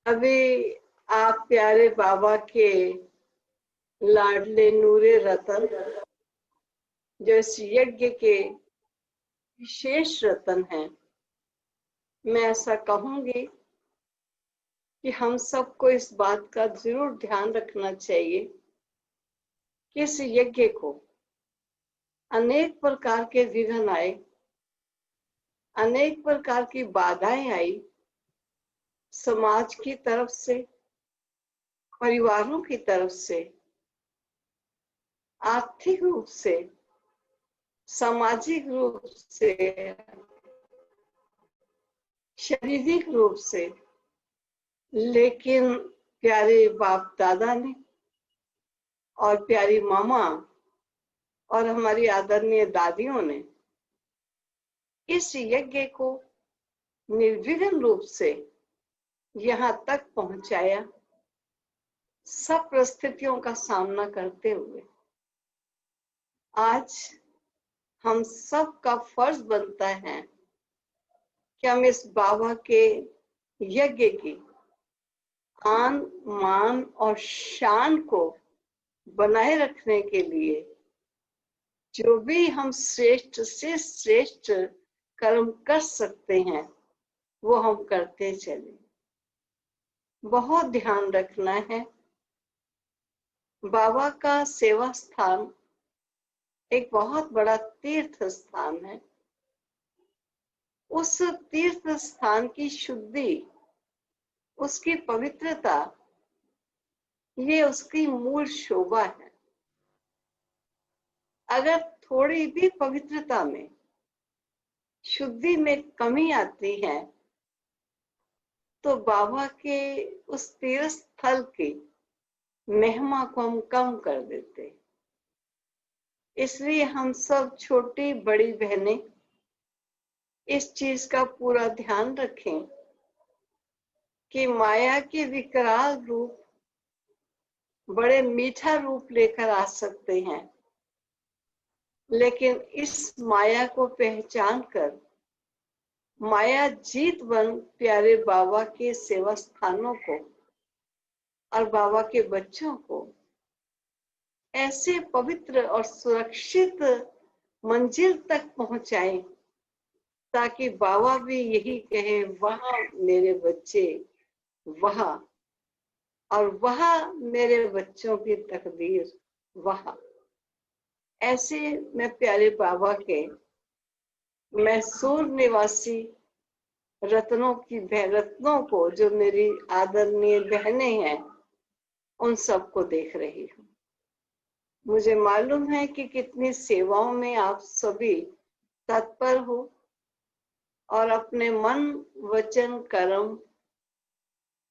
अभी आप प्यारे बाबा के लाडले नूरे रतन, जो इस यज्ञ के विशेष रतन हैं, मैं ऐसा कहूंगी कि हम सबको इस बात का जरूर ध्यान रखना चाहिए कि इस यज्ञ को अनेक प्रकार के विघ्न आए, अनेक प्रकार की बाधाएं आई, समाज की तरफ से, परिवारों की तरफ से, आर्थिक रूप से, सामाजिक रूप से, शारीरिक रूप से, लेकिन प्यारे बाप दादा ने और प्यारी मामा और हमारी आदरणीय दादियों ने इस यज्ञ को निर्विघ्न रूप से यहाँ तक पहुंचाया, सब परिस्थितियों का सामना करते हुए। आज हम सब का फर्ज बनता है कि हम इस बाबा के यज्ञ की आन मान और शान को बनाए रखने के लिए जो भी हम श्रेष्ठ से श्रेष्ठ कर्म कर सकते हैं वो हम करते चले। बहुत ध्यान रखना है, बाबा का सेवा स्थान एक बहुत बड़ा तीर्थ स्थान है। उस तीर्थ स्थान की शुद्धि, उसकी पवित्रता, ये उसकी मूल शोभा है। अगर थोड़ी भी पवित्रता में, शुद्धि में कमी आती है तो बाबा के उस तीर्थ स्थल की महिमा को हम कम कर देते। इसलिए हम सब छोटी बड़ी बहनें इस चीज का पूरा ध्यान रखें कि माया के विकराल रूप बड़े मीठा रूप लेकर आ सकते हैं, लेकिन इस माया को पहचान कर माया जीत बन प्यारे बाबा के सेवा स्थानों को और बाबा के बच्चों को ऐसे पवित्र और सुरक्षित मंजिल तक पहुंचाए ताकि बाबा भी यही कहे, वहां मेरे बच्चे, वहां, और वहां मेरे बच्चों की तकदीर वहां। ऐसे मैं प्यारे बाबा के मैसूर निवासी रत्नों को, जो मेरी आदरणीय बहनें हैं, उन सबको देख रही हूँ। मुझे मालूम है कि कितनी सेवाओं में आप सभी तत्पर हो और अपने मन, वचन, कर्म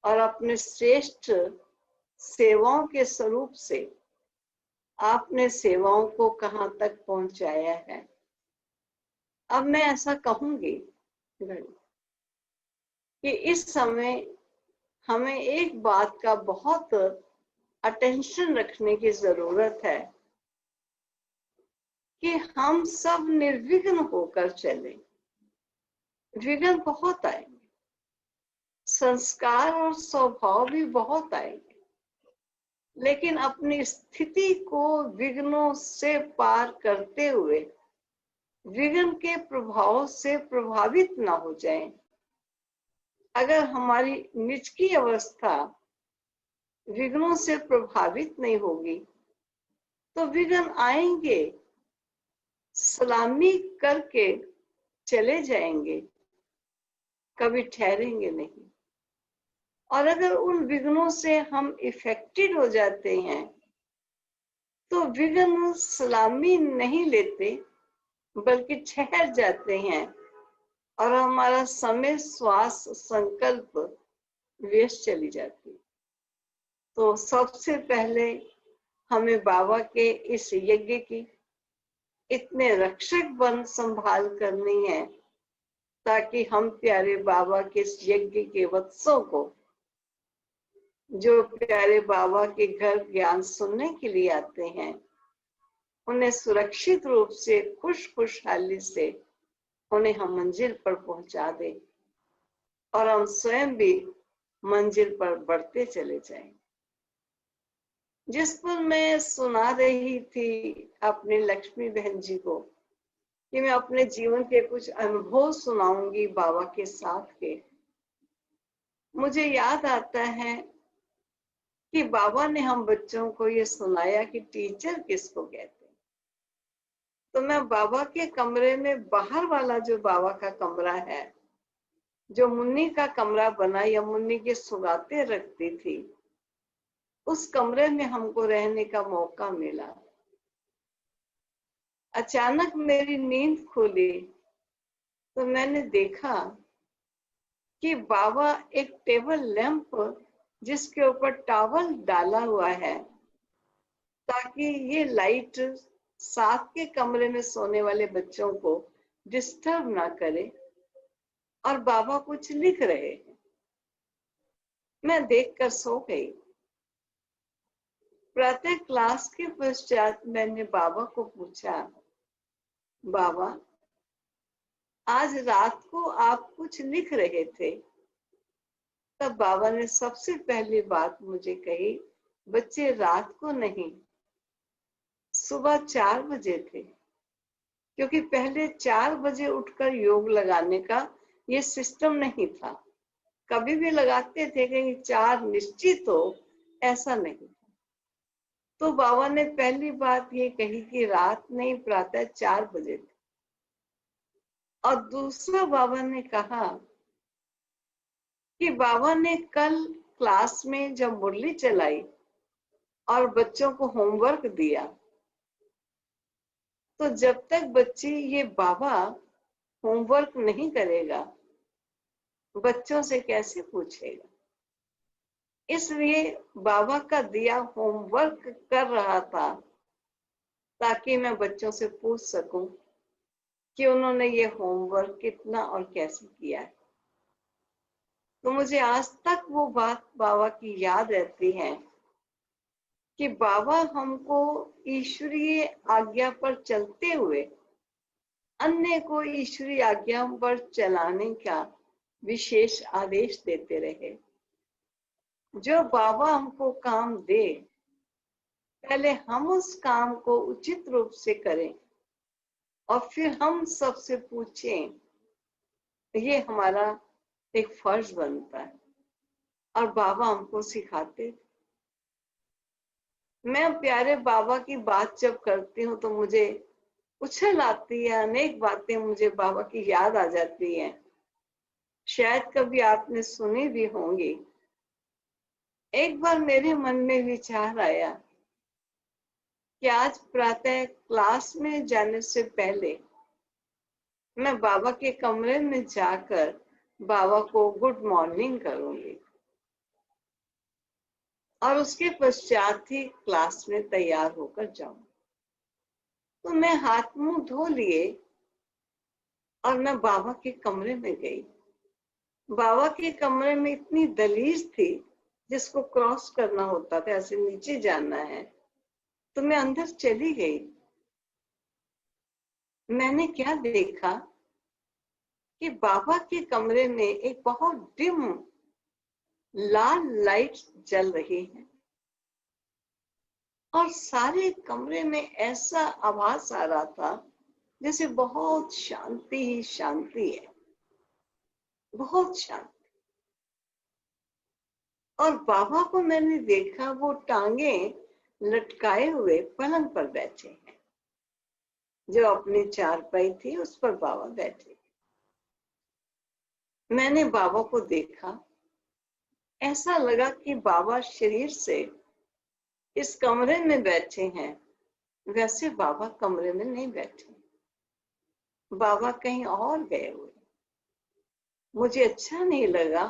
और अपने श्रेष्ठ सेवाओं के स्वरूप से आपने सेवाओं को कहां तक पहुंचाया है। अब मैं ऐसा कहूंगी कि इस समय हमें एक बात का बहुत अटेंशन रखने की जरूरत है कि हम सब निर्विघ्न होकर चलें। विघ्न बहुत आएंगे, संस्कार और स्वभाव भी बहुत आएंगे, लेकिन अपनी स्थिति को विघ्नों से पार करते हुए विघ्न के प्रभाव से प्रभावित ना हो जाएं। अगर हमारी निज की अवस्था विघ्नों से प्रभावित नहीं होगी तो विघ्न आएंगे, सलामी करके चले जाएंगे, कभी ठहरेंगे नहीं। और अगर उन विघ्नों से हम इफेक्टेड हो जाते हैं तो विघ्न सलामी नहीं लेते बल्कि ठहर जाते हैं और हमारा समय, श्वास, संकल्प व्यस्त चली जाती। तो सबसे पहले हमें बाबा के इस यज्ञ की इतने रक्षक बन संभाल करनी है ताकि हम प्यारे बाबा के इस यज्ञ के वत्सों को, जो प्यारे बाबा के घर ज्ञान सुनने के लिए आते हैं, उन्हें सुरक्षित रूप से, खुशहाली से उन्हें हम मंजिल पर पहुंचा दे और हम स्वयं भी मंजिल पर बढ़ते चले जाएंगे। जिस पर मैं सुना रही थी अपनी लक्ष्मी बहन जी को कि मैं अपने जीवन के कुछ अनुभव सुनाऊंगी बाबा के साथ के, मुझे याद आता है कि बाबा ने हम बच्चों को ये सुनाया कि टीचर किसको कहते हैं। तो मैं बाबा के कमरे में बाहर वाला जो बाबा का कमरा है, जो मुन्नी का कमरा बना या मुन्नी के सुगाते रखती थी, उस कमरे में हमको रहने का मौका मिला। अचानक मेरी नींद खुली तो मैंने देखा कि बाबा एक टेबल लैंप जिसके ऊपर टॉवल डाला हुआ है ताकि ये लाइट साथ के कमरे में सोने वाले बच्चों को डिस्टर्ब ना करे, और बाबा कुछ लिख रहे हैं। मैं देखकर सो गई। प्रातः क्लास के पश्चात मैंने बाबा को पूछा, बाबा आज रात को आप कुछ लिख रहे थे? तब बाबा ने सबसे पहली बात मुझे कही, बच्चे रात को नहीं, सुबह 4 बजे थे, क्योंकि पहले 4 बजे उठकर योग लगाने का ये सिस्टम नहीं था। कभी भी लगाते थे कहीं 4 निश्चित हो, ऐसा नहीं। तो बाबा ने पहली बात ये कही कि रात नहीं, प्रातः 4 बजे थे। और दूसरा बाबा ने कहा कि बाबा ने कल क्लास में जब मुरली चलाई और बच्चों को होमवर्क दिया, तो जब तक बच्ची ये बाबा होमवर्क नहीं करेगा, बच्चों से कैसे पूछेगा। इसलिए बाबा का दिया होमवर्क कर रहा था ताकि मैं बच्चों से पूछ सकूं कि उन्होंने ये होमवर्क कितना और कैसे किया है। तो मुझे आज तक वो बात बाबा की याद रहती है कि बाबा हमको ईश्वरीय आज्ञा पर चलते हुए अन्य को ईश्वरीय आज्ञा पर चलाने का विशेष आदेश देते रहे। जो बाबा हमको काम दे, पहले हम उस काम को उचित रूप से करें और फिर हम सबसे पूछें, ये हमारा एक फर्ज बनता है। और बाबा हमको सिखाते। मैं प्यारे बाबा की बात जब करती हूँ तो मुझे उछल आती है, अनेक बातें मुझे बाबा की याद आ जाती हैं। शायद कभी आपने सुनी भी होंगी। एक बार मेरे मन में विचार आया कि आज प्रातः क्लास में जाने से पहले मैं बाबा के कमरे में जाकर बाबा को गुड मॉर्निंग करूंगी और उसके पश्चात ही क्लास में तैयार होकर जाऊं। तो मैं हाथ मुंह धो लिए और मैं बाबा के कमरे में गई। बाबा के कमरे में इतनी दहलीज थी जिसको क्रॉस करना होता था, ऐसे नीचे जाना है। तो मैं अंदर चली गई। मैंने क्या देखा कि बाबा के कमरे में एक बहुत डिम लाल लाइट जल रही है और सारे कमरे में ऐसा आभास आ रहा था जैसे बहुत शांति ही शांति है, बहुत शांति। और बाबा को मैंने देखा, वो टांगे लटकाए हुए पलंग पर बैठे हैं। जो अपनी चारपाई थी उस पर बाबा बैठे। मैंने बाबा को देखा, ऐसा लगा कि बाबा शरीर से इस कमरे में बैठे हैं, वैसे बाबा कमरे में नहीं बैठे, बाबा कहीं और गए हुए। मुझे अच्छा नहीं लगा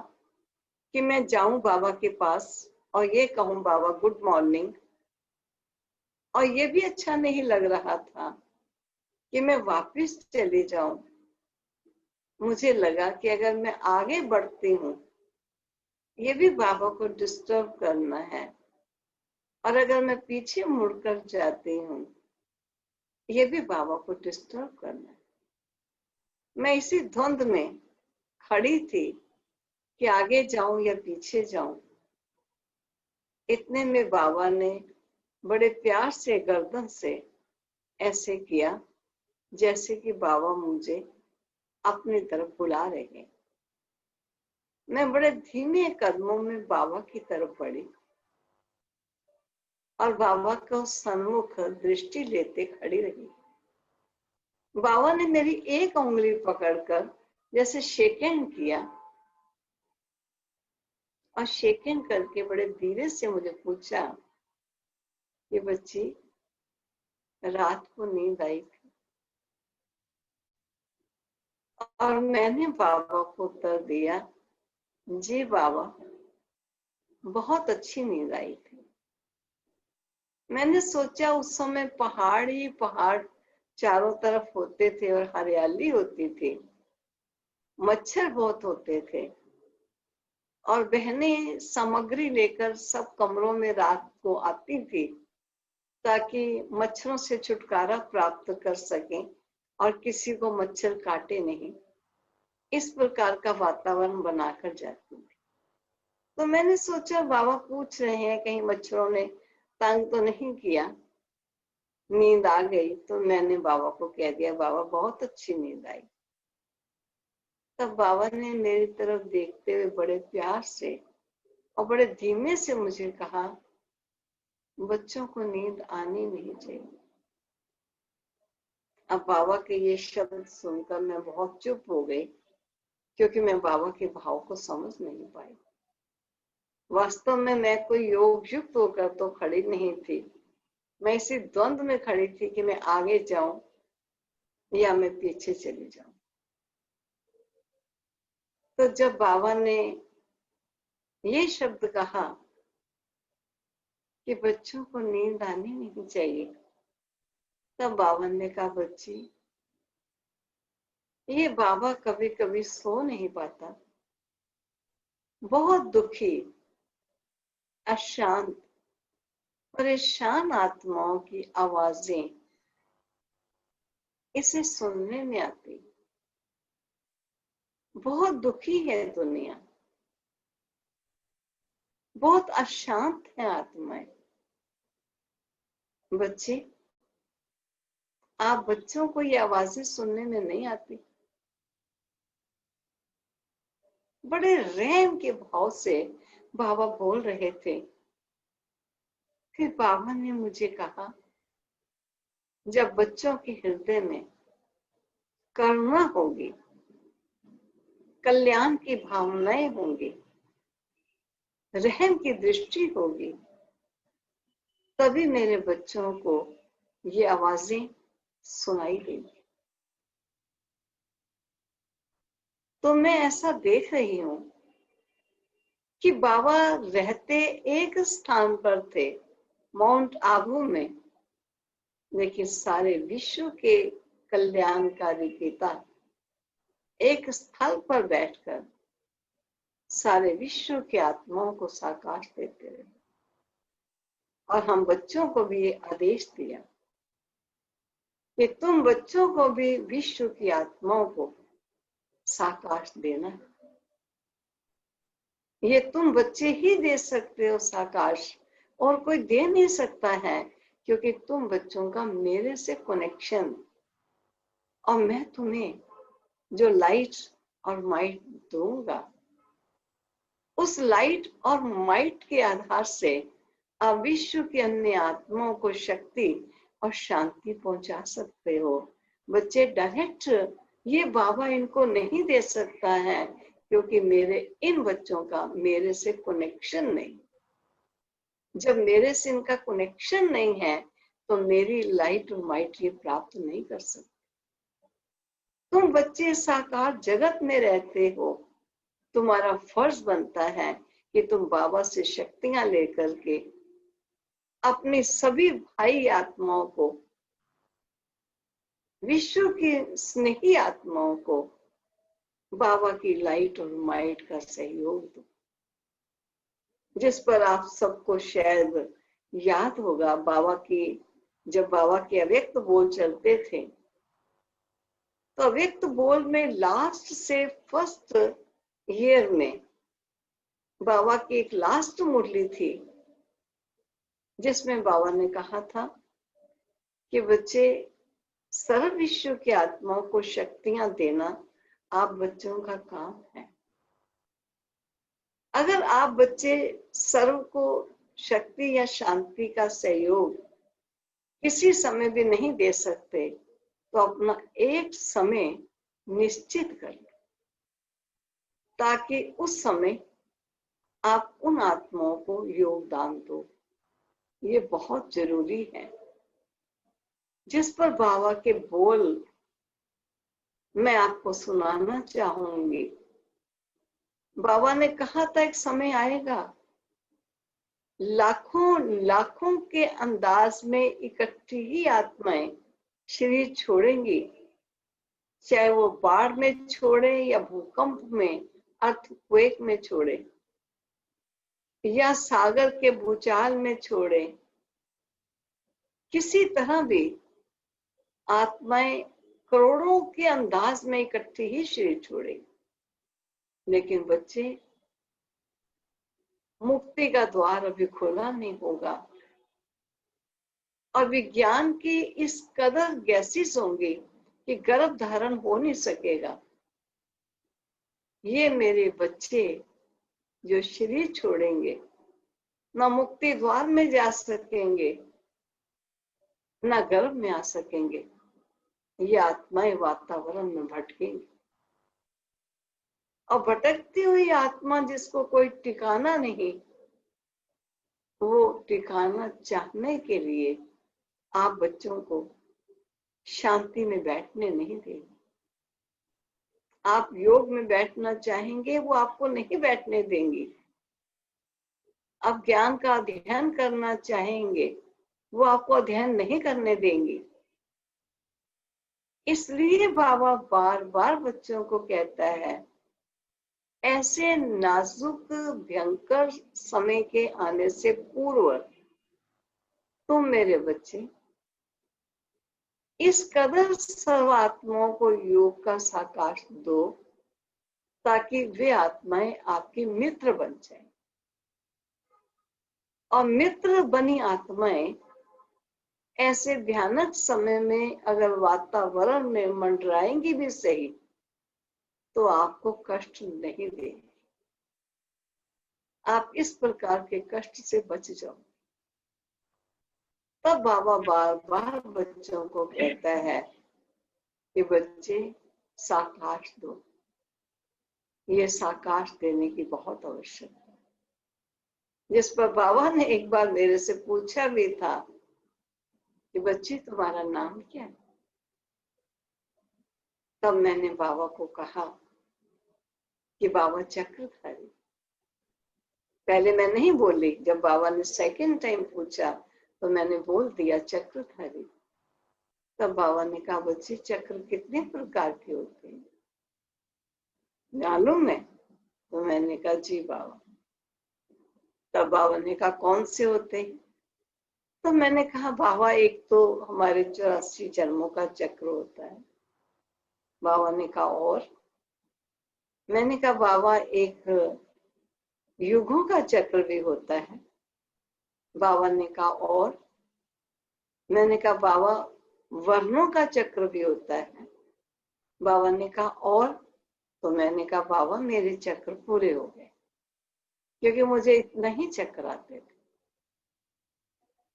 कि मैं जाऊं बाबा के पास और ये कहूं बाबा गुड मॉर्निंग, और ये भी अच्छा नहीं लग रहा था कि मैं वापस चली जाऊं। मुझे लगा कि अगर मैं आगे बढ़ती हूँ ये भी बाबा को डिस्टर्ब करना है, और अगर मैं पीछे मुड़कर जाती हूँ ये भी बाबा को डिस्टर्ब करना है। मैं इसी धुंध में खड़ी थी कि आगे जाऊं या पीछे जाऊं। इतने में बाबा ने बड़े प्यार से गर्दन से ऐसे किया जैसे कि बाबा मुझे अपनी तरफ बुला रहे हैं। मैं बड़े धीमे कदमों में बाबा की तरफ बढ़ी और बाबा को सन्मुख दृष्टि लेते खड़ी रही। बाबा ने मेरी एक उंगली पकड़कर जैसे शेक हैंड किया और शेक हैंड करके बड़े धीरे से मुझे पूछा कि बच्ची, रात को नींद आई थी? और मैंने बाबा को उत्तर दिया, जी बाबा, बहुत अच्छी नींद आई थी। मैंने सोचा उस समय पहाड़ ही पहाड़ चारों तरफ होते थे और हरियाली होती थी, मच्छर बहुत होते थे और बहनें सामग्री लेकर सब कमरों में रात को आती थी ताकि मच्छरों से छुटकारा प्राप्त कर सकें और किसी को मच्छर काटे नहीं। इस प्रकार का वातावरण बनाकर जाती थी। तो मैंने सोचा बाबा पूछ रहे हैं कहीं मच्छरों ने तंग तो नहीं किया। नींद आ गई तो मैंने बाबा को कह दिया, बाबा बहुत अच्छी नींद आई। तब बाबा ने मेरी तरफ देखते हुए बड़े प्यार से और बड़े धीमे से मुझे कहा, बच्चों को नींद आनी नहीं चाहिए। अब बाबा के ये शब्द सुनकर मैं बहुत चुप हो गई क्योंकि मैं बाबा के भाव को समझ नहीं पाई। वास्तव में मैं कोई योग युक्त होकर तो खड़ी नहीं थी, मैं इसी द्वंद में खड़ी थी कि मैं आगे जाऊं या मैं पीछे चली जाऊं। तो जब बाबा ने ये शब्द कहा कि बच्चों को नींद आनी नहीं चाहिए, तब बाबा ने कहा, बच्ची, ये बाबा कभी कभी सो नहीं पाता, बहुत दुखी, अशांत, परेशान आत्माओं की आवाजें इसे सुनने में आती। बहुत दुखी है दुनिया, बहुत अशांत है आत्माएं। बच्चे, आप बच्चों को ये आवाजें सुनने में नहीं आती। बड़े रहम के भाव से बाबा बोल रहे थे। फिर बाबा ने मुझे कहा, जब बच्चों के हृदय में करुणा होगी, कल्याण की भावनाएं होंगी, रहम की दृष्टि होगी, तभी मेरे बच्चों को ये आवाजें सुनाई देंगी। तो मैं ऐसा देख रही हूं कि बाबा रहते एक स्थान पर थे, माउंट आबू में, लेकिन सारे विश्व के कल्याणकारी पिता एक स्थल पर बैठकर सारे विश्व के आत्माओं को साकार देते रहे। और हम बच्चों को भी ये आदेश दिया कि तुम बच्चों को भी विश्व की आत्माओं को साकार देना। ये तुम बच्चे ही दे सकते हो साकार, और कोई दे नहीं सकता है, क्योंकि तुम बच्चों का मेरे से कनेक्शन, और मैं तुम्हें जो लाइट और माइट दूंगा, उस लाइट और माइट के आधार से आप विश्व की अन्य आत्माओं को शक्ति और शांति पहुंचा सकते हो। बच्चे, डायरेक्ट ये बाबा इनको नहीं दे सकता है, क्योंकि मेरे इन बच्चों का मेरे से कनेक्शन नहीं। जब मेरे से इनका कनेक्शन नहीं है तो मेरी लाइट और माइट ये प्राप्त नहीं कर सकते। तुम बच्चे साकार जगत में रहते हो, तुम्हारा फर्ज बनता है कि तुम बाबा से शक्तियां लेकर के अपनी सभी भाई आत्माओं को, विश्व की स्नेही आत्माओं को बाबा की लाइट और माइट का सहयोग दो। जिस पर आप सबको शायद याद होगा, बाबा की, जब बाबा के अव्यक्त बोल चलते थे तो अव्यक्त बोल में लास्ट से फर्स्ट ईयर में बाबा की एक लास्ट मुरली थी जिसमें बाबा ने कहा था कि बच्चे, सर्व विश्व की आत्माओं को शक्तियां देना आप बच्चों का काम है। अगर आप बच्चे सर्व को शक्ति या शांति का सहयोग किसी समय भी नहीं दे सकते तो अपना एक समय निश्चित कर लो, ताकि उस समय आप उन आत्माओं को योगदान दो। ये बहुत जरूरी है। जिस पर बाबा के बोल मैं आपको सुनाना चाहूंगी। बाबा ने कहा था एक समय आएगा, लाखों लाखों के अंदाज में इकट्ठी ही आत्माएं शरीर छोड़ेंगी, चाहे वो बाढ़ में छोड़े या भूकंप में, अर्थक्वेक में छोड़े या सागर के भूचाल में छोड़े। किसी तरह भी आत्माएं करोड़ों के अंदाज में इकट्ठी ही शरीर छोड़ेगी, लेकिन बच्चे, मुक्ति का द्वार अभी खुला नहीं होगा और विज्ञान की इस कदर गैसेस होंगी कि गर्भ धारण हो नहीं सकेगा। ये मेरे बच्चे जो शरीर छोड़ेंगे, ना मुक्ति द्वार में जा सकेंगे, ना गर्भ में आ सकेंगे। ये आत्माएं वातावरण में भटकेंगी और भटकती हुई आत्मा जिसको कोई ठिकाना नहीं, वो ठिकाना चाहने के लिए आप बच्चों को शांति में बैठने नहीं देंगे। आप योग में बैठना चाहेंगे, वो आपको नहीं बैठने देंगी। आप ज्ञान का अध्ययन करना चाहेंगे, वो आपको अध्ययन नहीं करने देंगी। इसलिए बाबा बार बार बच्चों को कहता है, ऐसे नाजुक भयंकर समय के आने से पूर्व तुम मेरे बच्चे इस कदर सर्व आत्माओं को योग का साकार दो, ताकि वे आत्माएं आपकी मित्र बन जाएं। और मित्र बनी आत्माएं ऐसे भयानक समय में अगर वातावरण में मंडराएंगी भी सही, तो आपको कष्ट नहीं देंगे। आप इस प्रकार के कष्ट से बच जाओ। तब बाबा बार बार बच्चों को कहता है कि बच्चे साकार दो। ये साकार देने की बहुत आवश्यकता है। जिस पर बाबा ने एक बार मेरे से पूछा भी था कि बच्चे तुम्हारा नाम क्या है? तब मैंने बाबा को कहा कि बाबा चक्रधारी। पहले मैं नहीं बोली, जब बाबा ने सेकंड टाइम पूछा तो मैंने बोल दिया चक्रधारी। तब बाबा ने कहा, बच्चे चक्र कितने प्रकार के होते हैं मालूम है? तो मैंने कहा जी बाबा। तब बाबा ने कहा कौन से होते हैं? तो मैंने कहा बाबा एक तो हमारे 84 जन्मों का चक्र होता है। बाबा ने कहा और? मैंने कहा बाबा एक युगों का चक्र भी होता है। बाबा ने कहा और? मैंने कहा बाबा वर्णों का चक्र भी होता है। बाबा ने कहा और? तो मैंने कहा बाबा मेरे चक्र पूरे हो गए, क्योंकि मुझे इतना ही चक्र आते थे।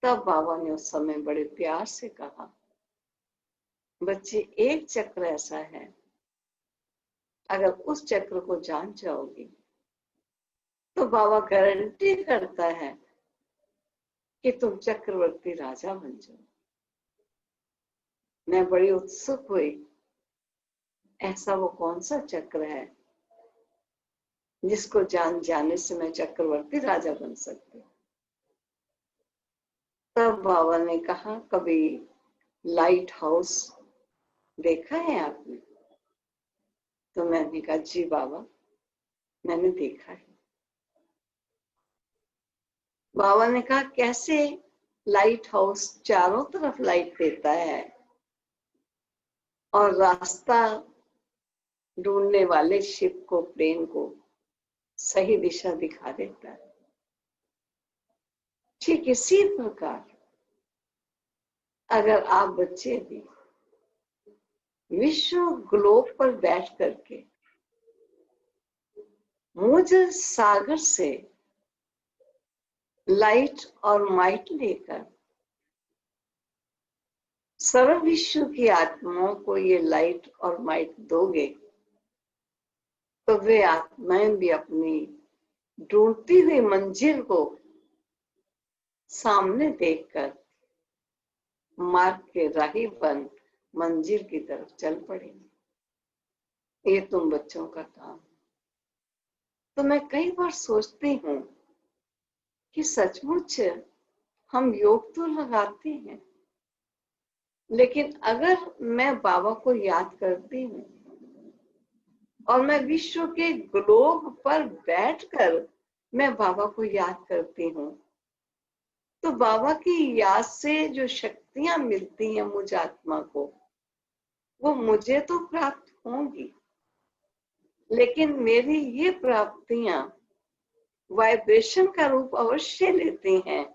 तब बाबा ने उस समय बड़े प्यार से कहा, बच्चे एक चक्र ऐसा है, अगर उस चक्र को जान जाओगे तो बाबा गारंटी करता है कि तुम चक्रवर्ती राजा बन जाओ। मैं बड़ी उत्सुक हुई, ऐसा वो कौन सा चक्र है जिसको जान जाने से मैं चक्रवर्ती राजा बन सकती? तब बाबा ने कहा, कभी लाइट हाउस देखा है आपने? तो मैंने कहा जी बाबा मैंने देखा है। बाबा ने कहा कैसे? लाइट हाउस चारों तरफ लाइट देता है और रास्ता ढूंढने वाले शिप को, प्लेन को सही दिशा दिखा देता है। ठीक इसी प्रकार अगर आप बच्चे भी विश्व ग्लोब पर बैठ करके मुझ सागर से लाइट और माइट लेकर सर्व विश्व की आत्माओं को ये लाइट और माइट दोगे, तो वे आत्माएं भी अपनी ढूंढती हुई मंजिल को सामने देखकर मार्ग के राही बन मंजिल की तरफ चल पड़ेंगे। ये तुम बच्चों का काम। तो मैं कई बार सोचती हूँ कि सचमुच हम योग तो लगाते हैं, लेकिन अगर मैं बाबा को याद करती हूँ और मैं विश्व के ग्लोब पर बैठकर मैं बाबा को याद करती हूँ, तो बाबा की याद से जो शक्तियां मिलती हैं मुझ आत्मा को, वो मुझे तो प्राप्त होंगी, लेकिन मेरी ये प्राप्तियां वाइब्रेशन का रूप अवश्य लेती हैं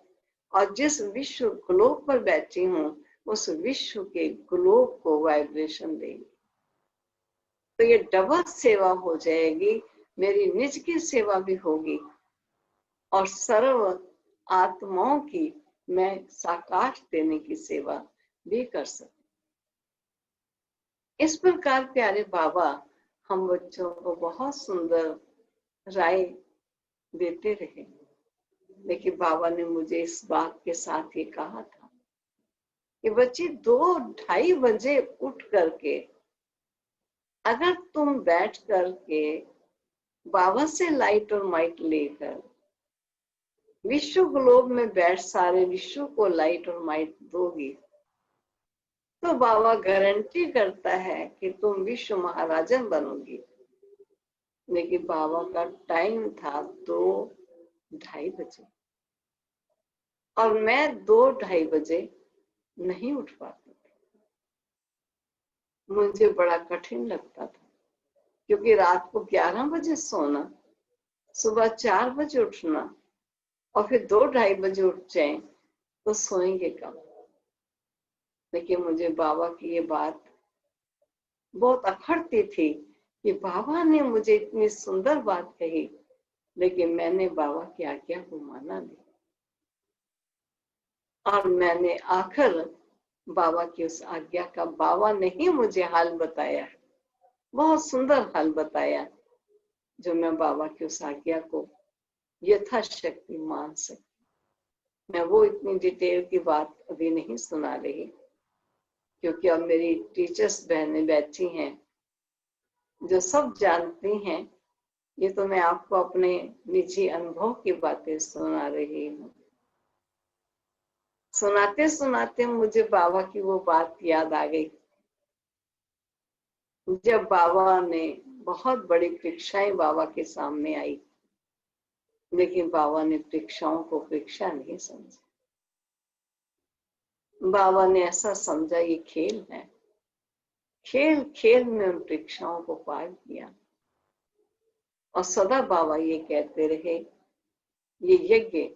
और जिस विश्व ग्लोब पर बैठी हूँ उस विश्व के ग्लोब को वाइब्रेशन देगी। तो ये डबल सेवा हो जाएगी, मेरी निज की सेवा भी होगी और सर्व आत्माओं की मैं साकार देने की सेवा भी कर सकती। इस प्रकार प्यारे बाबा हम बच्चों को बहुत सुंदर राय देते रहे, लेकिन बाबा ने मुझे इस बात के साथ ये कहा था कि बच्ची 2-2:30 बजे उठ करके अगर तुम बैठ करके बाबा से लाइट और माइट लेकर विश्व ग्लोब में बैठ सारे विश्व को लाइट और माइट दोगी, तो बाबा गारंटी करता है कि तुम विश्व महाराजन बनोगी। लेकिन बाबा का टाइम था 2-2:30 बजे और मैं 2-2:30 बजे नहीं उठ पाती थी। मुझे बड़ा कठिन लगता था, क्योंकि रात को 11 बजे सोना, सुबह 4 बजे उठना और फिर 2-2:30 बजे उठ जाए तो सोएंगे कब। लेकिन मुझे बाबा की ये बात बहुत अखरती थी कि बाबा ने मुझे इतनी सुंदर बात कही, लेकिन मैंने बाबा की आज्ञा को माना नहीं और मैंने आखिर बाबा की उस आज्ञा का, बाबा ने ही मुझे हाल बताया, बहुत सुंदर हाल बताया, जो मैं बाबा की उस आज्ञा को यथाशक्ति मान सकी। मैं वो इतनी डिटेल की बात अभी नहीं सुना रही, क्योंकि अब मेरी टीचर्स बहनें बैठी हैं जो सब जानती हैं। ये तो मैं आपको अपने निजी अनुभव की बातें सुना रही हूँ। सुनाते सुनाते मुझे बाबा की वो बात याद आ गई, जब बाबा ने बहुत बड़ी परीक्षाएं बाबा के सामने आई, लेकिन बाबा ने परीक्षाओं को परीक्षा नहीं समझा। बाबा ने ऐसा समझा ये खेल है, खेल खेल में उन परीक्षाओं को पार किया। और सदा बाबा ये कहते रहे, ये यज्ञ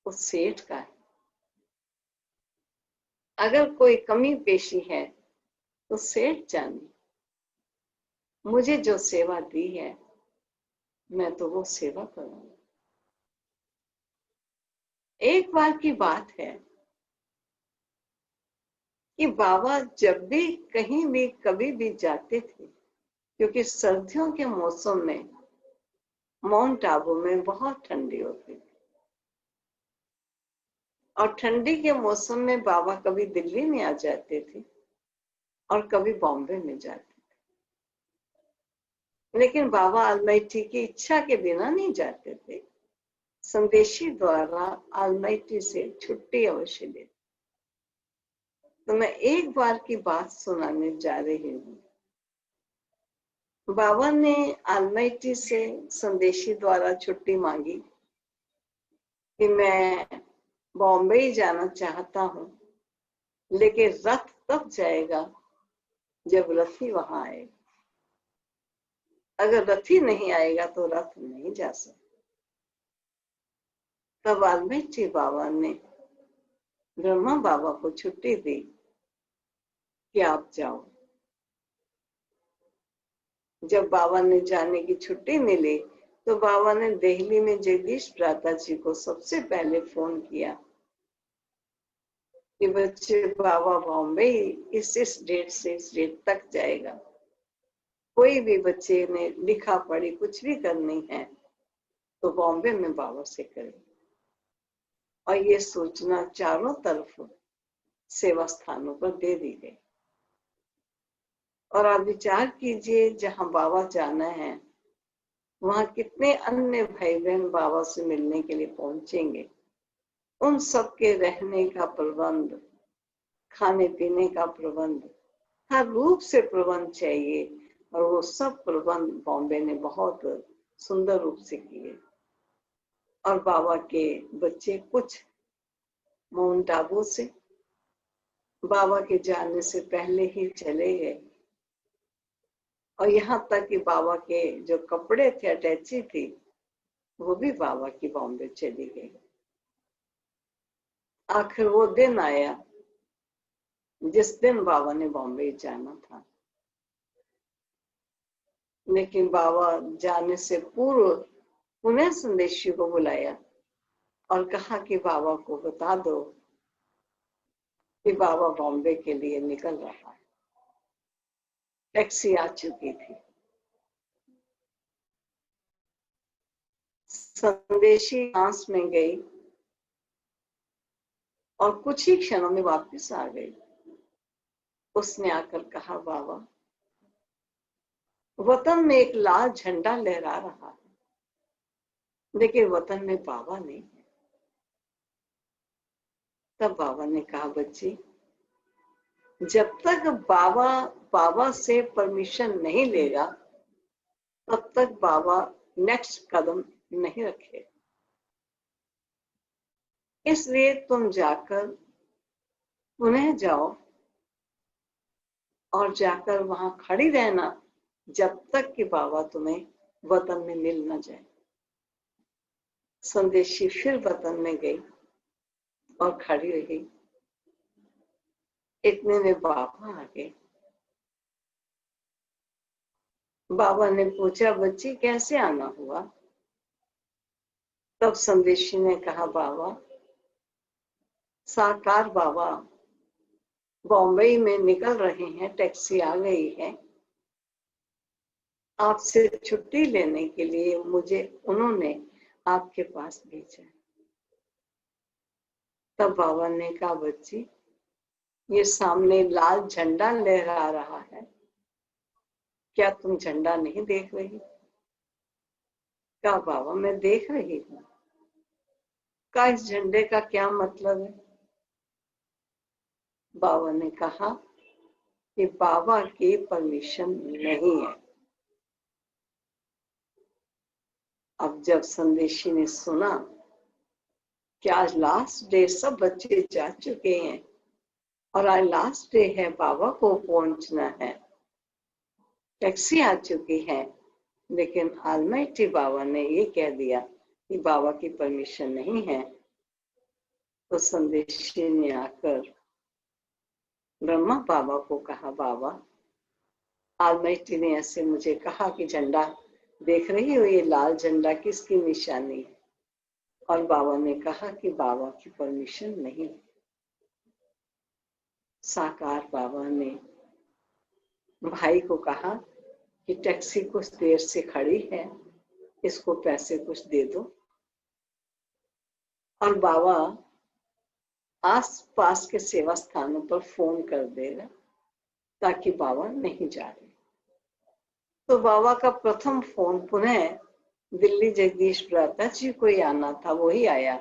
उस सेठ का है, अगर कोई कमी पेशी है तो सेठ जाने, मुझे जो सेवा दी है मैं तो वो सेवा करूंगा। एक बार की बात है कि बाबा जब भी कहीं भी कभी भी जाते थे, क्योंकि सर्दियों के मौसम में माउंट आबू में बहुत ठंडी होती थी और ठंडी के मौसम में बाबा कभी दिल्ली में आ जाते थे और कभी बॉम्बे में जाते थे। लेकिन बाबा आलमाइटी की इच्छा के बिना नहीं जाते थे, संदेशी द्वारा आलमाइटी से छुट्टी अवश्य देते। तो मैं एक बार की बात सुनाने जा रही हूँ। बाबा ने आलमाइटी से संदेशी द्वारा छुट्टी मांगी कि मैं बॉम्बे ही जाना चाहता हूँ, लेकिन रथ तब जाएगा जब रथी वहां आए। अगर रथ ही नहीं आएगा तो रथ नहीं जा सकता। तब वाल्मीकि बाबा ने ब्रह्मा बाबा को छुट्टी दी कि आप जाओ। जब बाबा ने जाने की छुट्टी मिली तो बाबा ने दिल्ली में जगदीश भ्राता जी को सबसे पहले फोन किया कि बच्चे बाबा बॉम्बे इस डेट से इस डेट तक जाएगा। कोई भी बच्चे ने लिखा पढ़ी कुछ भी करनी है तो बॉम्बे में बाबा से करे। और ये सूचना चारों तरफ सेवा स्थानों पर दे दी गई। और आप विचार कीजिए, जहां बाबा जाना है वहां कितने अन्य भाई बहन बाबा से मिलने के लिए पहुंचेंगे। उन सब के रहने का प्रबंध, खाने पीने का प्रबंध, हर रूप से प्रबंध चाहिए। और वो सब प्रबंध बॉम्बे ने बहुत सुंदर रूप से किए। और बाबा के बच्चे कुछ माउंट आबू से बाबा के जाने से पहले ही चले गए। और यहाँ तक कि बाबा के जो कपड़े थे, अटैची थी, वो भी बाबा की बॉम्बे चली गई। आखिर वो दिन आया जिस दिन बाबा ने बॉम्बे जाना था। लेकिन बाबा जाने से पूर्व पुनः संदेशी को बुलाया और कहा कि बाबा को बता दो कि बाबा बॉम्बे के लिए निकल रहा है। टैक्सी आ चुकी थी। संदेशी फ्रांस में गई और कुछ ही क्षणों में वापस आ गई। उसने आकर कहा, बाबा वतन में एक लाल झंडा लहरा रहा है, लेकिन वतन में बाबा नहीं है। तब बाबा ने कहा, बच्ची जब तक बाबा से परमिशन नहीं लेगा तब तक बाबा नेक्स्ट कदम नहीं रखे। इसलिए तुम जाकर पुनः जाओ और जाकर वहां खड़ी रहना जब तक कि बाबा तुम्हें वतन में मिल न जाए। संदेशी फिर वतन में गई और खड़ी रही। इतने में बाबा आ गए। बाबा ने पूछा, बच्ची कैसे आना हुआ? तब संदेशी ने कहा, बाबा साकार बाबा बॉम्बे में निकल रहे हैं, टैक्सी आ गई है, आपसे छुट्टी लेने के लिए मुझे उन्होंने आपके पास भेजा। तब बाबा ने कहा, बच्ची ये सामने लाल झंडा लहरा रहा है, क्या तुम झंडा नहीं देख रही? कहा, बाबा मैं देख रही हूँ। का इस झंडे का क्या मतलब है? बाबा ने कहा कि बाबा की परमिशन नहीं है। अब जब संदेशी ने सुना कि आज लास्ट डे, सब बच्चे जा चुके हैं और आज लास्ट डे है, बाबा को पहुंचना है, टैक्सी आ चुकी है, लेकिन ऑलमाइटी बाबा ने ये कह दिया कि बाबा की परमिशन नहीं है, तो संदेशी ने आकर ब्रह्मा बाबा को कहा, बाबा ऑलमाइटी ने ऐसे मुझे कहा कि झंडा देख रही हो, ये लाल झंडा किसकी निशानी है? और बाबा ने कहा कि बाबा की परमिशन नहीं। साकार बाबा ने भाई को कहा कि टैक्सी कुछ देर से खड़ी है, इसको पैसे कुछ दे दो। और बाबा आस पास के सेवा स्थानों पर फोन कर देगा ताकि बाबा नहीं जा रहे। तो बाबा का प्रथम फोन पुनः दिल्ली जगदीश भ्राता जी को ही आना था, वही आया।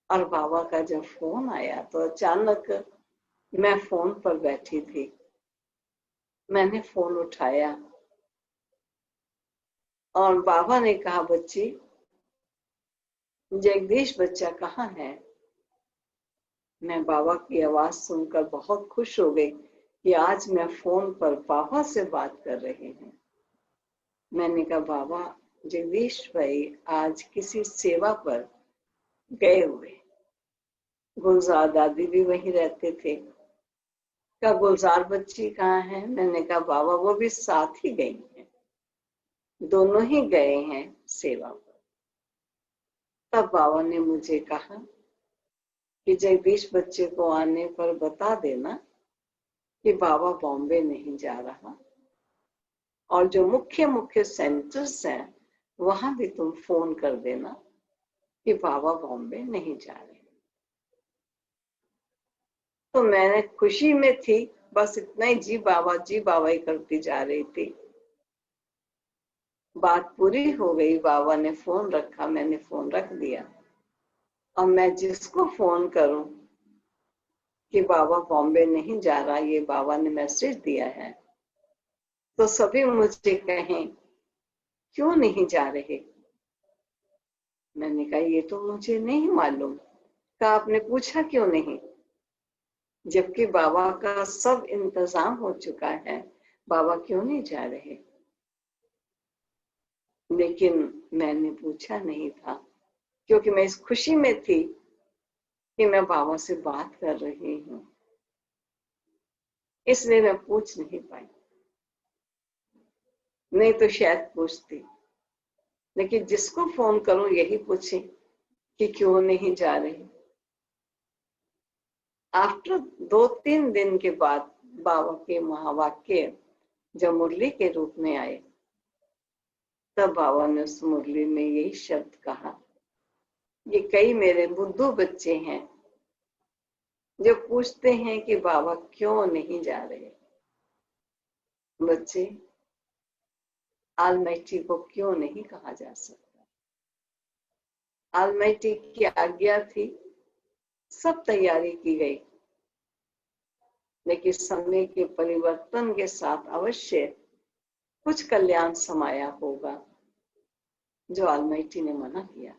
और बाबा का जब फोन आया तो अचानक मैं फोन पर बैठी थी, मैंने फोन उठाया और बाबा ने कहा, बच्ची जगदीश बच्चा कहाँ है? मैं बाबा की आवाज सुनकर बहुत खुश हो गई कि आज मैं फोन पर बाबा से बात कर रही हूँ। मैंने कहा बाबा जगदीश भाई आज किसी सेवा पर गए हुए, गुलजार दादी भी वहीं रहते थे। का गुलजार बच्ची कहाँ है? मैंने कहा बाबा वो भी साथ ही गई हैं, दोनों ही गए हैं सेवा पर। तब बाबा ने मुझे कहा कि जगदीश बच्चे को आने पर बता देना कि बाबा बॉम्बे नहीं जा रहा, और जो मुख्य मुख्य सेंटर्स हैं वहां भी तुम फोन कर देना कि बाबा बॉम्बे नहीं जा रहे। तो मैंने खुशी में थी, बस इतना ही जी बाबा ही करती जा रही थी। बात पूरी हो गई, बाबा ने फोन रखा, मैंने फोन रख दिया। अब मैं जिसको फोन करूं कि बाबा बॉम्बे नहीं जा रहा, ये बाबा ने मैसेज दिया है, तो सभी मुझे कहें क्यों नहीं जा रहे। मैंने कहा ये तो मुझे नहीं मालूम। कहा आपने पूछा क्यों नहीं, जबकि बाबा का सब इंतजाम हो चुका है, बाबा क्यों नहीं जा रहे। लेकिन मैंने पूछा नहीं था, क्योंकि मैं इस खुशी में थी कि मैं बाबा से बात कर रही हूँ, इसलिए मैं पूछ नहीं पाई, नहीं तो शायद पूछती। लेकिन जिसको फोन करूं यही पूछे कि क्यों नहीं जा रहे। आफ्टर 2-3 दिन के बाद बाबा के महावाक्य जब मुरली के रूप में आए, तब बाबा ने उस मुरली में यही शब्द कहा, ये कई मेरे बुद्धू बच्चे हैं जो पूछते हैं कि बाबा क्यों नहीं जा रहे। बच्चे, ऑलमाइटी को क्यों नहीं कहा जा सकता। ऑलमाइटी की आज्ञा थी, सब तैयारी की गई, लेकिन समय के परिवर्तन के साथ अवश्य कुछ कल्याण समाया होगा जो ऑलमाइटी ने मना किया।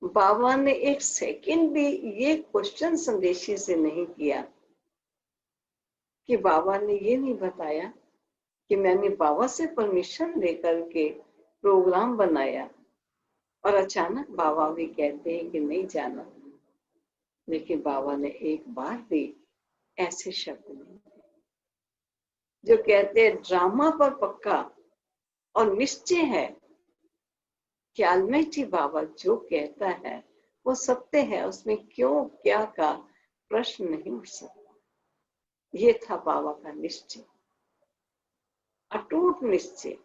बाबा ने एक सेकंड भी ये क्वेश्चन संदेशी से नहीं किया कि बाबा ने ये नहीं बताया कि मैंने बाबा से परमिशन लेकर के प्रोग्राम बनाया और अचानक बाबा भी कहते हैं कि नहीं जाना। लेकिन बाबा ने एक बार भी ऐसे शब्द नहीं जो कहते हैं ड्रामा पर पक्का और निश्चय है कि ऑलमाइटी बाबा जो कहता है वो सत्य है, उसमें क्यों क्या का प्रश्न नहीं उठ सकता। ये था बाबा का निश्चय, अटूट निश्चय।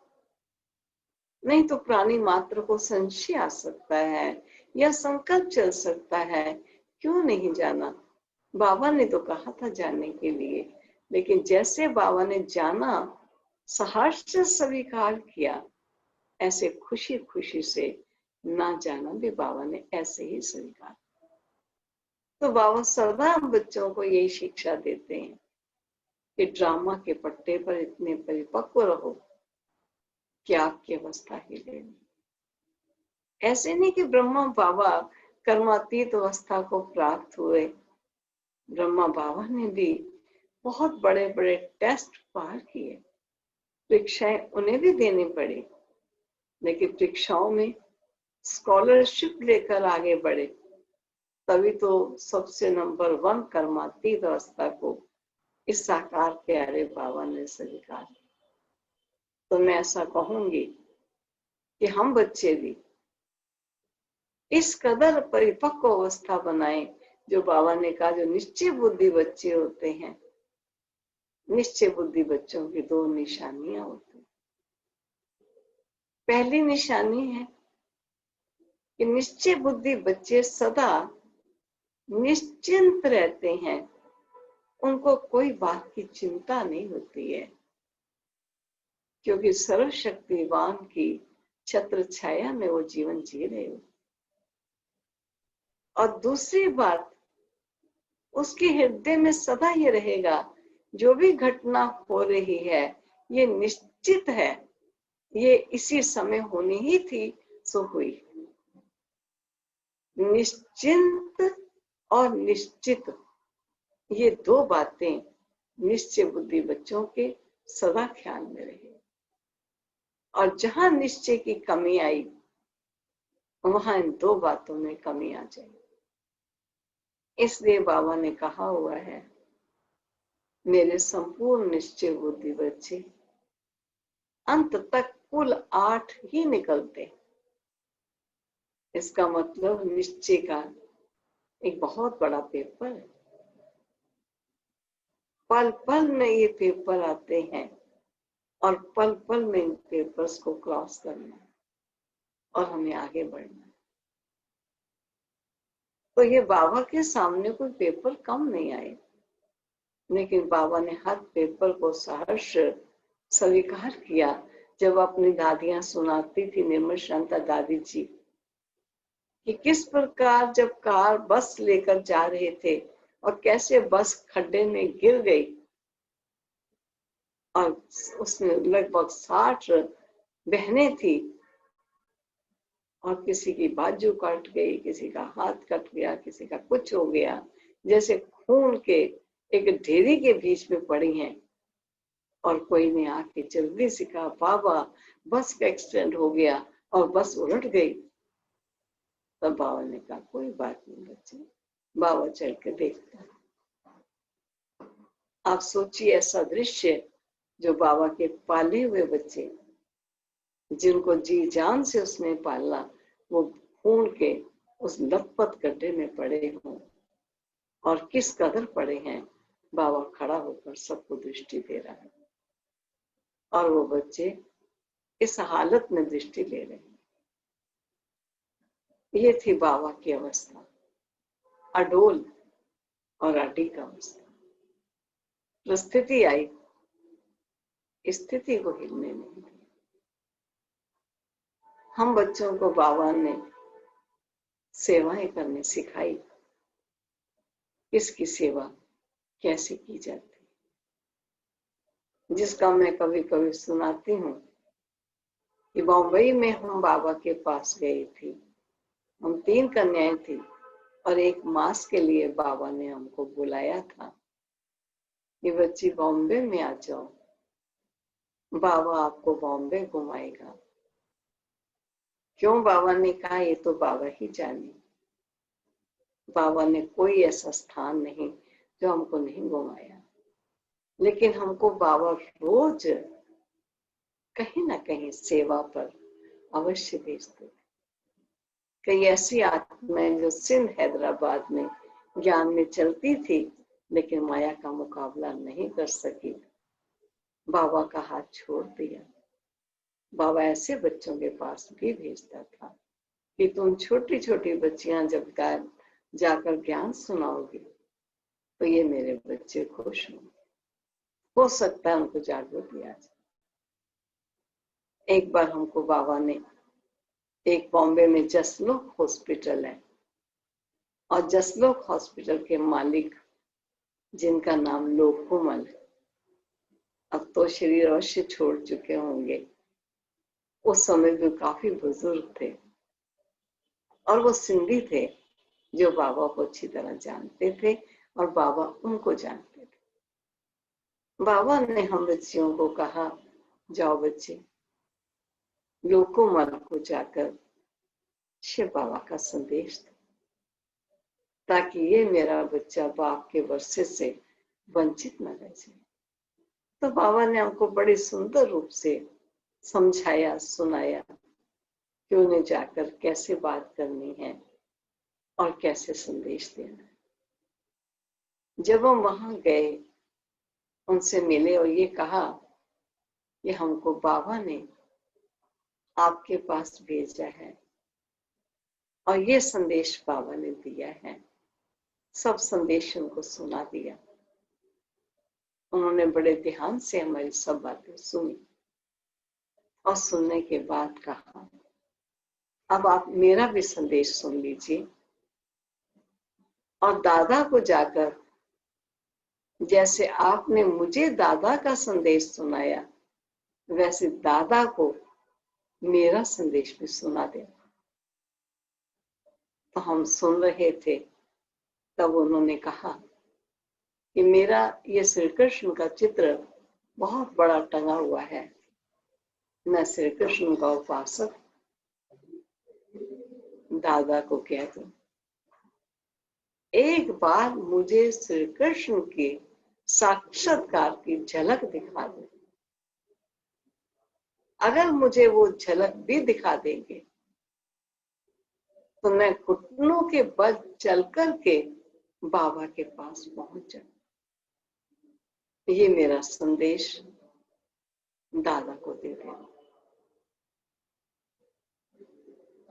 नहीं तो प्राणी मात्र को संशय आ सकता है या संकल्प चल सकता है, क्यों नहीं जाना। बाबा ने तो कहा था जाने के लिए, लेकिन जैसे बाबा ने जाना, सहर्ष स्वीकार किया, ऐसे खुशी खुशी से ना जाना भी बाबा ने ऐसे ही स्वीकार। तो बाबा सदा बच्चों को यही शिक्षा देते हैं कि ड्रामा के पट्टे पर इतने परिपक्व रहो कि आपकी अवस्था ही लेनी। ऐसे नहीं कि ब्रह्मा बाबा कर्मातीत अवस्था को प्राप्त हुए। ब्रह्मा बाबा ने भी बहुत बड़े बड़े टेस्ट पार किए, परीक्षाएं उन्हें भी देनी पड़ी, लेकिन परीक्षाओं में स्कॉलरशिप लेकर आगे बढ़े, तभी तो सबसे नंबर 1 कर्मातीत अवस्था को इस साकार प्यारे बाबा ने स्वीकार। तो मैं ऐसा कहूंगी कि हम बच्चे भी इस कदर परिपक्व अवस्था बनाए, जो बाबा ने कहा जो निश्चय बुद्धि बच्चे होते हैं। निश्चय बुद्धि बच्चों की 2 निशानियां होती हैं। पहली निशानी है कि निश्चय बुद्धि बच्चे सदा निश्चिंत रहते हैं, उनको कोई बात की चिंता नहीं होती है, क्योंकि सर्वशक्तिवान की छत्र छाया में वो जीवन जी रहे हो। और दूसरी बात, उसके हृदय में सदा ये रहेगा जो भी घटना हो रही है ये निश्चित है, ये इसी समय होनी ही थी, सो हुई। निश्चिंत और निश्चित, ये 2 बातें निश्चय बुद्धि बच्चों के सदा ख्याल में रहे। और जहां निश्चय की कमी आई वहां इन दो बातों में कमी आ जाए। इसलिए बाबा ने कहा हुआ है, मेरे संपूर्ण निश्चय बुद्धि बच्चे अंत तक कुल 8 ही निकलते। इसका मतलब निश्चय का एक बहुत बड़ा पेपर है। पल पल में ये पेपर आते हैं और पल पल में इन पेपर्स को क्रॉस करना है और हमें आगे बढ़ना है। तो ये बाबा के सामने कोई पेपर कम नहीं आए, लेकिन बाबा ने हर पेपर को सहर्ष स्वीकार किया। जब अपनी दादियां सुनाती थी, निर्मल शांता दादी जी, कि किस प्रकार जब कार बस लेकर जा रहे थे और कैसे बस खड्डे में गिर गई और उसमें लगभग 60 बहनें थी और किसी की बाजू कट गई, किसी का हाथ कट गया, किसी का कुछ हो गया, जैसे खून के एक ढेरी के बीच में पड़ी हैं। और कोई ने आके जल्दी से कहा, बाबा बस का एक्सीडेंट हो गया और बस उलट गई। तब बाबा ने कहा, कोई बात नहीं बच्चे, बाबा चल के देखता है। आप सोचिए ऐसा दृश्य, जो बाबा के पाले हुए बच्चे, जिनको जी जान से उसने पाला, वो खून के उस लथपथ गड्ढे में पड़े हों, और किस कदर पड़े हैं। बाबा खड़ा होकर सबको दृष्टि दे रहा है और वो बच्चे इस हालत में दृष्टि ले रहे हैं। ये थी बाबा की अवस्था, अडोल और अडिग अवस्था। स्थिति आई, स्थिति को हिलने नहीं दी। हम बच्चों को बाबा ने सेवाएं करनी सिखाई, किसकी सेवा कैसे की जाती, जिसका मैं कभी कभी सुनाती हूँ कि बॉम्बई में हम बाबा के पास गई थी। हम 3 कन्याएं थी और एक मास के लिए बाबा ने हमको बुलाया था कि बच्ची बॉम्बे में आ जाओ, बाबा आपको बॉम्बे घुमाएगा। क्यों बाबा ने कहा, ये तो बाबा ही जाने। बाबा ने कोई ऐसा स्थान नहीं जो हमको नहीं घुमाया, लेकिन हमको बाबा रोज कहीं ना कहीं सेवा पर अवश्य भेजते थे। कई ऐसी आत्माएं जो सिंध हैदराबाद में ज्ञान में चलती थी, लेकिन माया का मुकाबला नहीं कर सकी, बाबा का हाथ छोड़ दिया। बाबा ऐसे बच्चों के पास भी भेजता था कि तुम छोटी छोटी बच्चियां जब जाकर ज्ञान सुनाओगी तो ये मेरे बच्चे खुश होंगे, हो सकता है उनको जागृति आ जाए। एक बार हमको बाबा ने, एक बॉम्बे में जसलोक हॉस्पिटल है, और जसलोक हॉस्पिटल के मालिक, जिनका नाम लोकूमल, अब तो शरीर अवश्य छोड़ चुके होंगे, उस समय भी काफी बुजुर्ग थे और वो सिंधी थे जो बाबा को अच्छी तरह जानते थे और बाबा उनको जानते थे। बाबा ने हम बच्चियों को कहा, जाओ बच्चे, लोकूमल को जाकर शिव बाबा का संदेश दो, ताकि ये मेरा बच्चा बाप के वर्षे से वंचित न रह जाए। तो बाबा ने हमको बड़े सुंदर रूप से समझाया, सुनाया कि उन्हें जाकर कैसे बात करनी है और कैसे संदेश देना है। जब हम वहां गए, उनसे मिले और ये कहा कि हमको बाबा ने आपके पास भेजा है और ये संदेश बाबा ने दिया है। सब संदेश उनको सुना दिया। उन्होंने बड़े ध्यान से हमारी सब बातें सुनी और सुनने के बाद कहा, अब आप मेरा भी संदेश सुन लीजिए और दादा को जाकर, जैसे आपने मुझे दादा का संदेश सुनाया, वैसे दादा को मेरा संदेश भी सुना देना। तो हम सुन रहे थे, तब उन्होंने कहा कि मेरा ये श्री कृष्ण का चित्र बहुत बड़ा टंगा हुआ है मैं श्री कृष्ण का उपासक दादा को कह दूं, एक बार मुझे श्री कृष्ण के साक्षात्कार की झलक दिखा दो। अगर मुझे वो झलक भी दिखा देंगे तो मैं घुटनों के बल चल करके बाबा के पास पहुंच जाऊं। ये मेरा संदेश दादा को दे देना।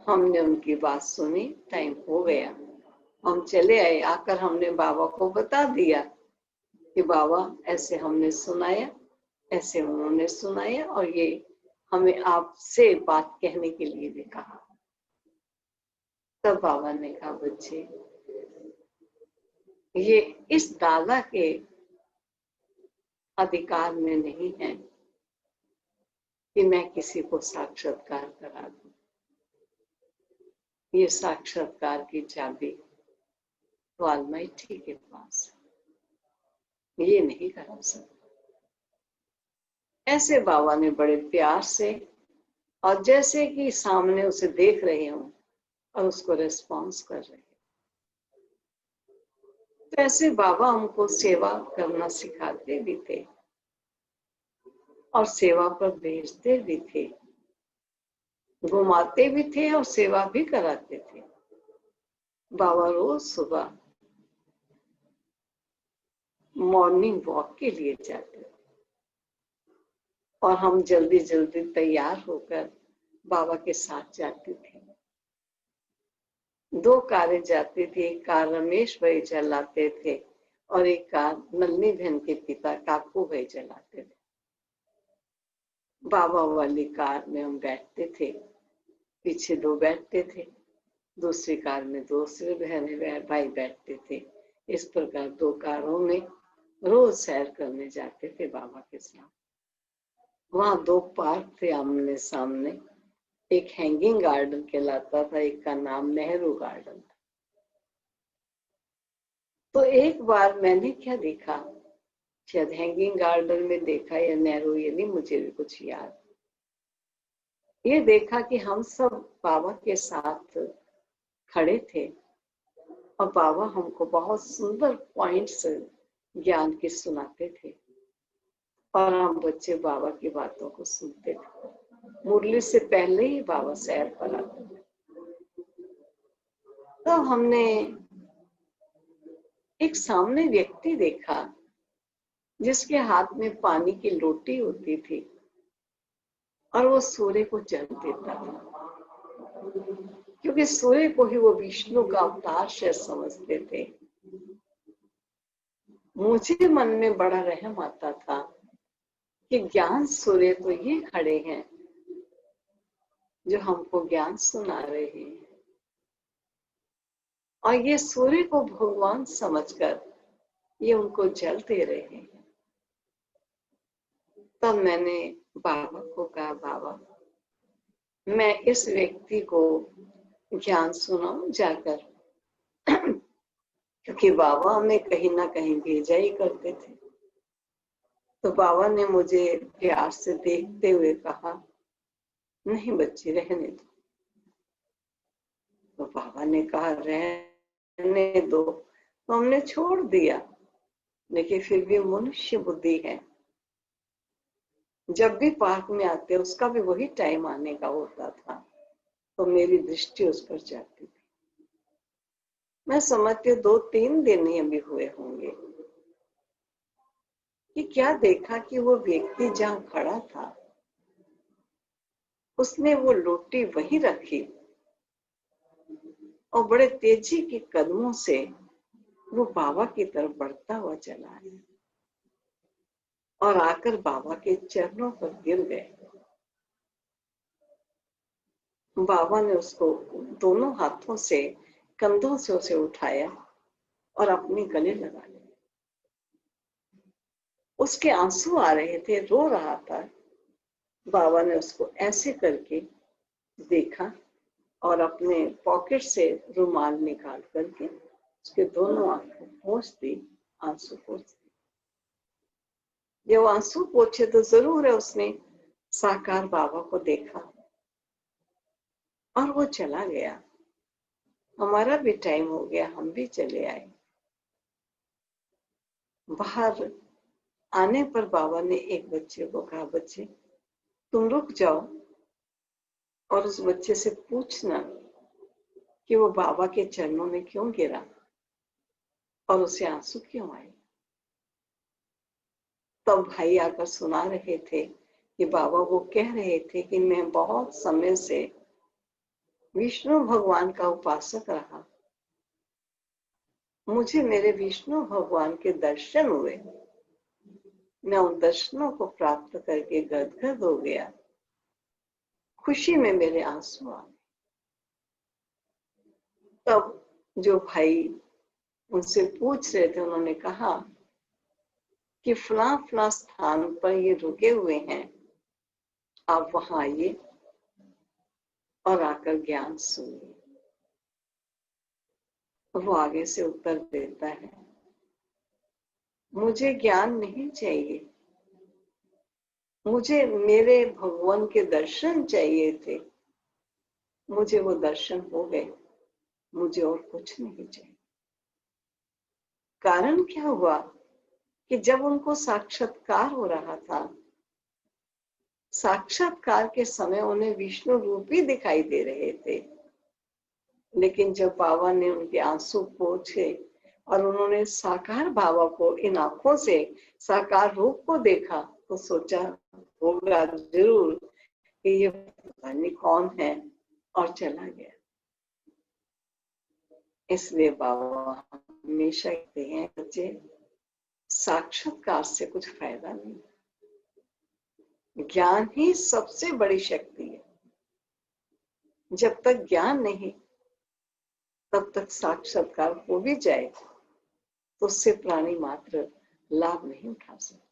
हमने उनकी बात सुनी, टाइम हो गया, हम चले आए। आकर हमने बाबा को बता दिया कि बाबा ऐसे हमने सुनाया, ऐसे उन्होंने सुनाया, और ये हमें आपसे बात कहने के लिए भी कहा। तब बाबा ने कहा, बच्चे ये इस दादा के अधिकार में नहीं है कि मैं किसी को साक्षात्कार करा दूं। ये साक्षात्कार की चाबी तो ऑलमाइटी के पास है, ये नहीं करा सकता। ऐसे बाबा ने बड़े प्यार से, और जैसे कि सामने उसे देख रहे हूं और उसको रिस्पॉन्स कर रहे हैं, तो ऐसे बाबा हमको सेवा करना सिखाते भी थे और सेवा पर भेजते भी थे, घुमाते भी थे और सेवा भी कराते थे। बाबा रोज सुबह मॉर्निंग वॉक के लिए जाते थे और हम जल्दी जल्दी तैयार होकर बाबा के साथ जाते थे। 2 कारें जाती थी, एक कार रमेश भाई चलाते थे और एक कार नलनी बहन के पिता काकू भाई चलाते थे। बाबा वाली कार में हम बैठते थे, पीछे 2 बैठते थे, दूसरी कार में दूसरे बहन भाई बैठते थे। इस प्रकार 2 कारों में रोज सैर करने जाते थे बाबा के साथ। वहां 2 पार्क थे आमने सामने, एक हैंगिंग गार्डन कहलाता था, एक का नाम नेहरू गार्डन था। तो एक बार मैंने क्या देखा, शायद हैंगिंग गार्डन में देखा या नेहरू, ये नहीं मुझे भी कुछ याद। ये देखा कि हम सब बाबा के साथ खड़े थे और बाबा हमको बहुत सुंदर पॉइंट्स ज्ञान के सुनाते थे और हम बच्चे बाबा की बातों को सुनते थे। मुरली से पहले ही बाबा सैर पर आते थे। तो हमने एक सामने व्यक्ति देखा जिसके हाथ में पानी की लोटी होती थी और वो सूर्य को जल देता था, क्योंकि सूर्य को ही वो विष्णु का अवतार से समझते थे। मुझे मन में बड़ा रहम आता था कि ज्ञान सूर्य तो ये खड़े हैं जो हमको ज्ञान सुना रहे हैं, और ये सूर्य को भगवान समझकर ये उनको जल दे रहे हैं। तब मैंने बाबा को कहा, बाबा मैं इस व्यक्ति को ज्ञान सुनाऊं जाकर, क्योंकि बाबा हमें कहीं ना कहीं भेजा ही करते थे। तो बाबा ने मुझे प्यार से देखते हुए कहा, नहीं बच्चे रहने दो। तो बाबा ने कहा रहने दो, तो हमने छोड़ दिया। लेकिन फिर भी मनुष्य बुद्धि है, जब भी पार्क में आते उसका भी वही टाइम आने का होता था, तो मेरी दृष्टि उस पर जाती थी। मैं समझती हूँ 2-3 दिन ही अभी हुए होंगे कि क्या देखा कि वो व्यक्ति जहां खड़ा था उसने वो लोटी वहीं रखी और बड़े तेजी के कदमों से वो बाबा की तरफ बढ़ता हुआ चला आया और आकर बाबा के चरणों पर गिर गए। बाबा ने उसको दोनों हाथों से कंधों से उसे उठाया और अपने गले लगा लिया। उसके आंसू आ रहे थे, रो रहा था। बाबा ने उसको ऐसे करके देखा और अपने पॉकेट से रुमाल निकाल करके उसके दोनों आंखों पोंछ दी, आंसू पोंछ दी। जब आंसू पोंछे तो जरूर है उसने साकार बाबा को देखा और वो चला गया। हमारा भी टाइम हो गया, हम भी चले आए। बाहर आने पर बाबा ने एक बच्चे को कहा, बच्चे तुम रुक जाओ और उस बच्चे से पूछना कि वो बाबा के चरणों में क्यों गिरा और उसे आंसू क्यों आए। तब भाई आकर सुना रहे थे कि बाबा वो कह रहे थे कि मैं बहुत समय से विष्णु भगवान का उपासक रहा, मुझे मेरे विष्णु भगवान के दर्शन हुए, मैं उन दर्शनों को प्राप्त करके गदगद हो गया, खुशी में मेरे आंसू आ गए। तब जो भाई उनसे पूछ रहे थे उन्होंने कहा कि फला फला स्थान पर ये रुके हुए हैं, आप वहां आइए और आकर ज्ञान सुनिए। वो आगे से उत्तर देता है, मुझे ज्ञान नहीं चाहिए, मुझे मेरे भगवान के दर्शन चाहिए थे, मुझे वो दर्शन हो गए, मुझे और कुछ नहीं चाहिए। कारण क्या हुआ कि जब उनको साक्षात्कार हो रहा था, साक्षात्कार के समय उन्हें विष्णु रूप ही दिखाई दे रहे थे, लेकिन जब बाबा ने उनके आंसू पोंछे और उन्होंने साकार बाबा को इन आंखों से साकार रूप को देखा तो सोचा होगा जरूर कि ये पता नहीं कौन है, और चला गया। इसलिए बाबा हमेशा कहते हैं, बच्चे साक्षात्कार से कुछ फायदा नहीं, ज्ञान ही सबसे बड़ी शक्ति है। जब तक ज्ञान नहीं तब तक साक्षात्कार हो भी जाए तो उससे प्राणी मात्र लाभ नहीं उठा सकते।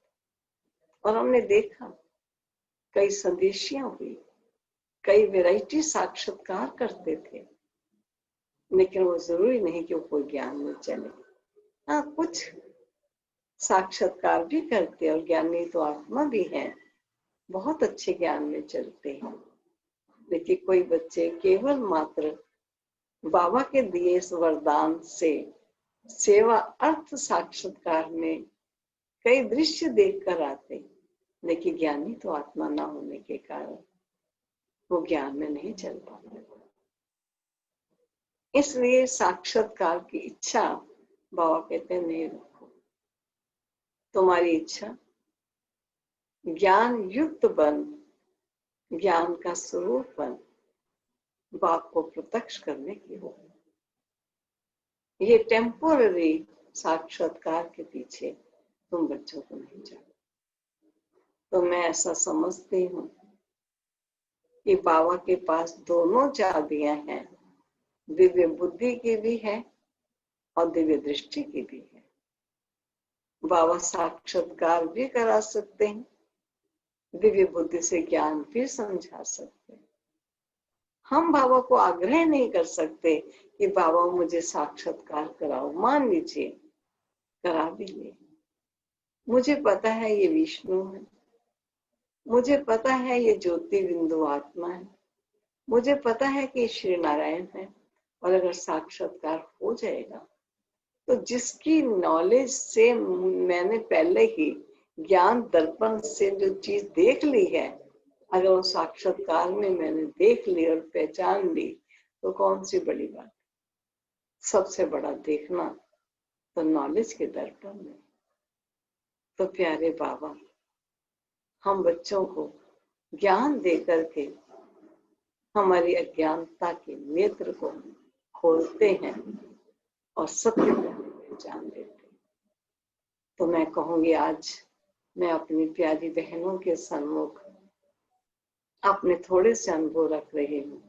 और हमने देखा कई संदेशियां हुई, कई वैरायटी साक्षात्कार करते थे, लेकिन वो जरूरी नहीं कि वो कोई ज्ञान में चले। हाँ, कुछ साक्षात्कार भी करते और ज्ञानी तो आत्मा भी है, बहुत अच्छे ज्ञान में चलते हैं, लेकिन कोई बच्चे केवल मात्र बाबा के दिए इस वरदान से सेवा अर्थ साक्षात्कार में कई दृश्य देखकर आते, लेकिन ज्ञानी तो आत्मा ना होने के कारण वो ज्ञान में नहीं चल पाते। इसलिए साक्षात्कार की इच्छा बाबा कहते नहीं रखो, तुम्हारी इच्छा ज्ञान युक्त बन, ज्ञान का स्वरूप बन, बाप को प्रत्यक्ष करने की हो। ये टेम्पोररी साक्षात्कार के पीछे तुम बच्चों को नहीं जाओ। तो मैं ऐसा समझती हूँ कि बाबा के पास दोनों चाबियां हैं, दिव्य बुद्धि की भी है और दिव्य दृष्टि की भी है। बाबा साक्षात्कार भी करा सकते हैं, दिव्य बुद्धि से ज्ञान भी समझा सकते हैं। हम बाबा को आग्रह नहीं कर सकते कि बाबा मुझे साक्षात्कार कराओ, मान लीजिए करा भी ले। मुझे पता है ये विष्णु है, मुझे पता है ये ज्योति बिंदु आत्मा है, मुझे पता है कि श्री नारायण है, और अगर साक्षात्कार हो जाएगा तो जिसकी नॉलेज से मैंने पहले ही ज्ञान दर्पण से जो चीज देख ली है, अगर वो साक्षात्कार में मैंने देख ली और पहचान ली तो कौन सी बड़ी बात। सबसे बड़ा देखना तो नॉलेज के दर्पण में। तो प्यारे बाबा हम बच्चों को ज्ञान दे करके हमारी अज्ञानता के नेत्र को खोलते हैं और सत्य को पहचान देते हैं। तो मैं कहूंगी आज मैं अपनी प्यारी बहनों के सम्मुख अपने थोड़े से अनुभव रख रही हूँ,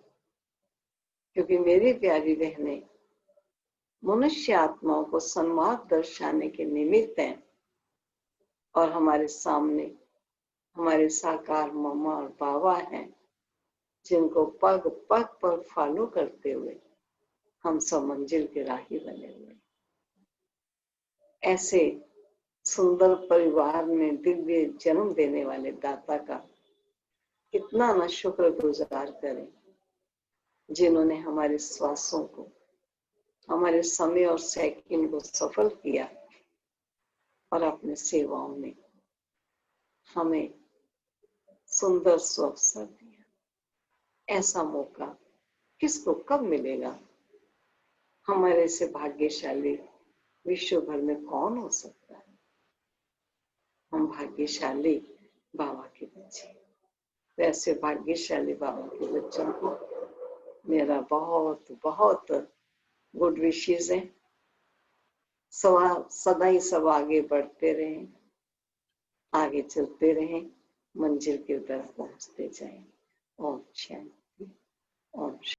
क्योंकि मेरी प्यारी बहनें मनुष्य आत्माओं को सन्मार्ग दर्शाने के निमित्त हैं, और हमारे सामने हमारे साकार मम्मा और बाबा हैं, जिनको पग पग पर फॉलो करते हुए हम सब मंजिल के राही बने हुए। ऐसे सुंदर परिवार में दिव्य जन्म देने वाले दाता का कितना ना शुक्रगुजार करें जिन्होंने हमारे श्वासों को, हमारे समय और सेकंड को सफल किया और अपने सेवाओं में हमें सुंदर अवसर दिया। ऐसा मौका किसको कब मिलेगा? हमारे से भाग्यशाली विश्व भर में कौन हो सकता है? हम भाग्यशाली बाबा के बच्चे। वैसे भाग्यशाली बाबा के बच्चों को मेरा बहुत बहुत गुड विशेष है। सदा ही सब आगे बढ़ते रहें, आगे चलते रहें, मंजिल की तरफ पहुंचते जाएं। ओम शांति। ओम